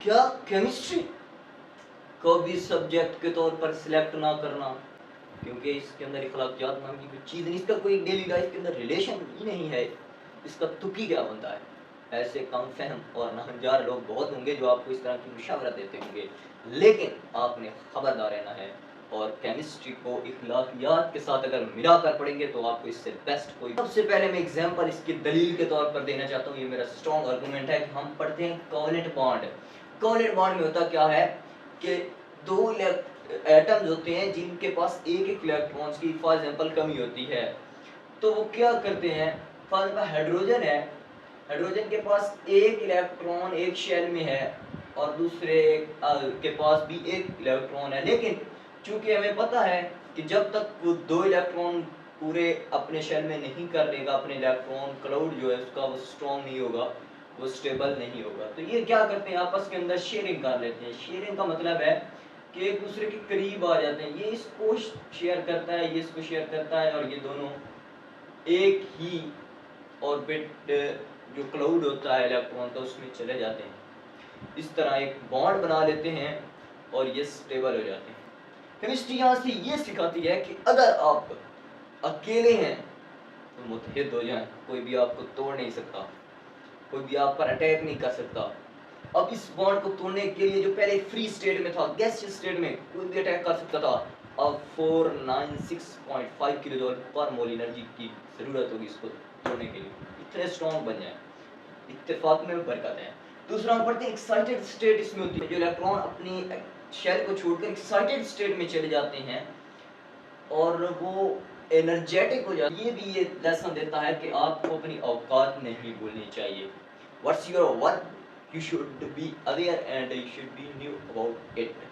क्या केमिस्ट्री को भी सब्जेक्ट के तौर पर सिलेक्ट ना करना, क्योंकि इसके अंदर इखलाकियात नाम की कोई चीज़ नहीं, इसका कोई डेली लाइफ के अंदर रिलेशन ही नहीं है, इसका तुकी क्या बनता है। ऐसे कम फहम और नाहंजार लोग बहुत होंगे जो आपको इस तरह की मुशावरा देते होंगे, लेकिन आपने खबरदार रहना है और केमिस्ट्री को इखलाकियात के साथ अगर मिलाकर पढ़ेंगे तो आपको इससे बेस्ट कोई। सबसे पहले मैं एग्जांपल इसकी दलील के तौर पर देना चाहता हूँ, ये मेरा स्ट्रॉन्ग आर्गुमेंट है कि हम पढ़ते हैं कोवेलेंट बॉन्ड। कोवेलेंट बॉन्ड में होता क्या है कि दो एटम्स होते हैं जिनके पास एक एक इलेक्ट्रॉन्स की फॉर एग्जांपल कमी होती है, तो वो क्या करते हैं, फॉर एग्जांपल हाइड्रोजन है, हाइड्रोजन के पास एक इलेक्ट्रॉन एक शेल में है और दूसरे के पास भी एक इलेक्ट्रॉन है, लेकिन चूंकि हमें पता है कि जब तक वो दो इलेक्ट्रॉन पूरे अपने शेल में नहीं कर लेगा, अपने इलेक्ट्रॉन क्लाउड जो है उसका वो स्ट्रॉन्ग नहीं होगा, वो स्टेबल नहीं होगा, तो ये क्या करते हैं आपस के अंदर शेयरिंग कर लेते हैं। शेयरिंग का मतलब है कि एक दूसरे के करीब आ जाते हैं, ये इसको शेयर करता है, ये इसको शेयर करता है, और ये दोनों एक ही ऑर्बिट जो क्लाउड होता है इलेक्ट्रॉन का उसमें चले जाते हैं। इस तरह एक बॉन्ड बना लेते हैं और ये स्टेबल हो जाते हैं। केमिस्ट्री यहाँ से ये सिखाती है कि अगर आप अकेले हैं तो मुत्तहिद हो जाएं, कोई भी आपको तोड़ नहीं सकता, कोई भी आप पर अटैक नहीं कर सकता। अब इस बॉन्ड को तोड़ने के लिए जो पहले फ्री स्टेट में था, गैसियस स्टेट में कोई भी अटैक कर सकता था, अब 496.5 किलो जूल पर मोल एनर्जी की जरूरत होगी इसको तोड़ने के लिए, इतने स्ट्रॉन्ग बन जाए। इत्तेफाक में बरकत है। दूसरा हम पढ़ते हैं एक्साइटेड स्टेट, इसमें होती है जो इलेक्ट्रॉन अपनी शेल को छोड़कर एक्साइटेड स्टेट में चले जाते हैं और वो एनर्जेटिक हो जाते हैं। ये भी ये लेसन देता है कि आपको अपनी औकात नहीं भूलनी चाहिए। What's your work, you should be aware and you should be new about it,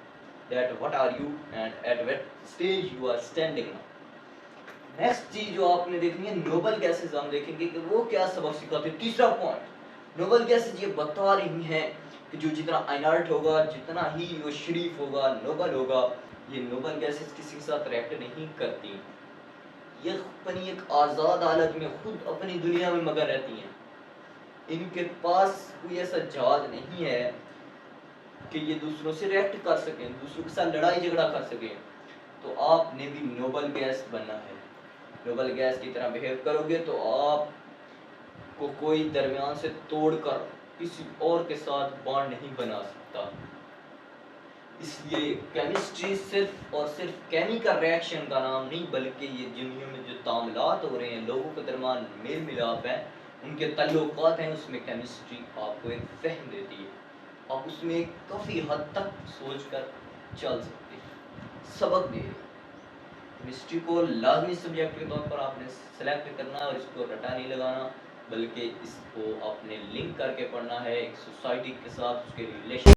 that what are you and at what stage you are standing now. Next चीज जो आपने देखनी है नोबल गैसेस, हम देखेंगे कि वो क्या सबक सिखाते हैं। तीसरा पॉइंट, नोबल गैसेस ये बता रही हैं कि जो जितना इनर्ट होगा, जितना ही वो शरीफ होगा, नोबल होगा, ये नोबल गैसेस किसी के साथ रिएक्ट नहीं करती, ये अपनी एक आज़ाद हालत में खुद अपनी दुनिया में मगर रहती हैं। इनके पास कोई ऐसा जहाज नहीं है कि ये दूसरों से रिएक्ट कर सकें, दूसरों के साथ लड़ाई झगड़ा कर सकें। तो आपने भी नोबल गैस बनना है। नोबल गैस की तरह बिहेव करोगे तो आप को कोई दरमियान से तोड़कर किसी और के साथ बॉन्ड नहीं बना सकता। इसलिए केमिस्ट्री सिर्फ और सिर्फ केमिकल रिएक्शन का नाम नहीं, बल्कि ये दुनिया में जो तामुलात हो रहे हैं, लोगों के दरमियान मेल मिलाप है, उनके ताल्लुकात हैं, उसमें केमिस्ट्री आपको एक फहम देती है। आप उसमें काफ़ी हद तक सोच कर चल सकते हैं, सबक दे। केमिस्ट्री को लाजमी सब्जेक्ट के तौर पर आपने सेलेक्ट करना है और इसको रटा नहीं लगाना, बल्कि इसको आपने लिंक करके पढ़ना है एक सोसाइटी के साथ, उसके रिलेशन